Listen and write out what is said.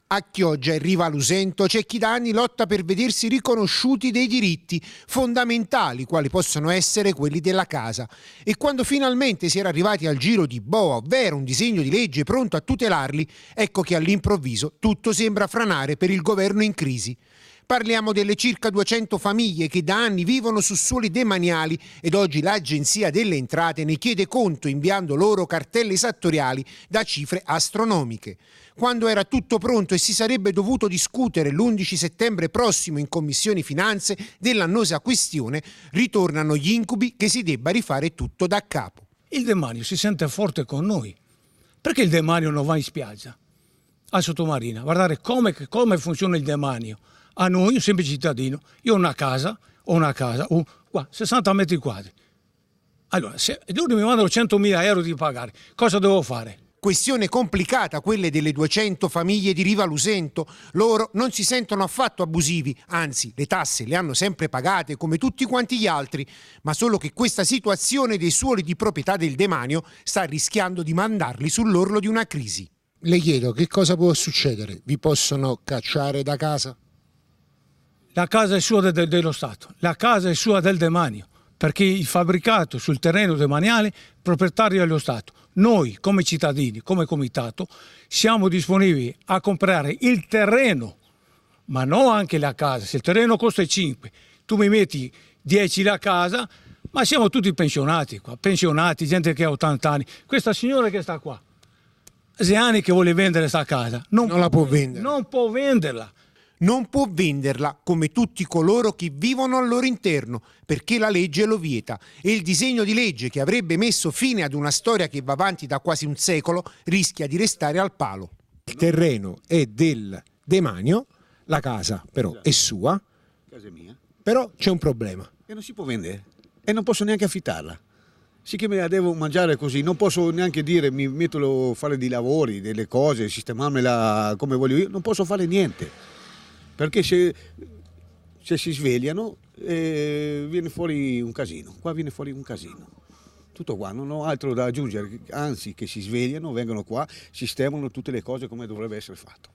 A Chioggia e Riva Lusento c'è chi da anni lotta per vedersi riconosciuti dei diritti fondamentali, quali possono essere quelli della casa. E quando finalmente si era arrivati al giro di boa, ovvero un disegno di legge pronto a tutelarli, ecco che all'improvviso tutto sembra franare per il governo in crisi. Parliamo delle circa 200 famiglie che da anni vivono su suoli demaniali ed oggi l'Agenzia delle Entrate ne chiede conto inviando loro cartelle esattoriali da cifre astronomiche. Quando era tutto pronto e si sarebbe dovuto discutere l'11 settembre prossimo in Commissione Finanze dell'annosa questione, ritornano gli incubi che si debba rifare tutto da capo. Il demanio si sente forte con noi. Perché il demanio non va in spiaggia? A Sottomarina, guardare come funziona il demanio. A noi, un semplice cittadino, io ho una casa, qua, 60 metri quadri. Allora, se loro mi mandano 100.000 euro di pagare, cosa devo fare? Questione complicata quelle delle 200 famiglie di Riva Lusento. Loro non si sentono affatto abusivi, anzi le tasse le hanno sempre pagate come tutti quanti gli altri, ma solo che questa situazione dei suoli di proprietà del demanio sta rischiando di mandarli sull'orlo di una crisi. Le chiedo, che cosa può succedere? Vi possono cacciare da casa? La casa è sua dello Stato, la casa è sua del demanio, perché il fabbricato sul terreno demaniale è proprietario dello Stato. Noi, come cittadini, come comitato, siamo disponibili a comprare il terreno, ma non anche la casa. Se il terreno costa 5, tu mi metti 10 la casa, ma siamo tutti pensionati qua, pensionati, gente che ha 80 anni. Questa signora che sta qua, 6 anni che vuole vendere questa casa, non la può vendere. Non può venderla. Non può venderla come tutti coloro che vivono al loro interno, perché la legge lo vieta e il disegno di legge che avrebbe messo fine ad una storia che va avanti da quasi un secolo rischia di restare al palo. Il terreno è del demanio, la casa però è sua, Casa è mia. però c'è un problema. E non si può vendere e non posso neanche affittarla. Sì che me la devo mangiare così, non posso neanche dire mi metto a fare dei lavori, delle cose, sistemarmela come voglio io, non posso fare niente. Perché se si svegliano viene fuori un casino, qua viene fuori un casino. Tutto qua, non ho altro da aggiungere, anzi che si svegliano, vengono qua, sistemano tutte le cose come dovrebbe essere fatto.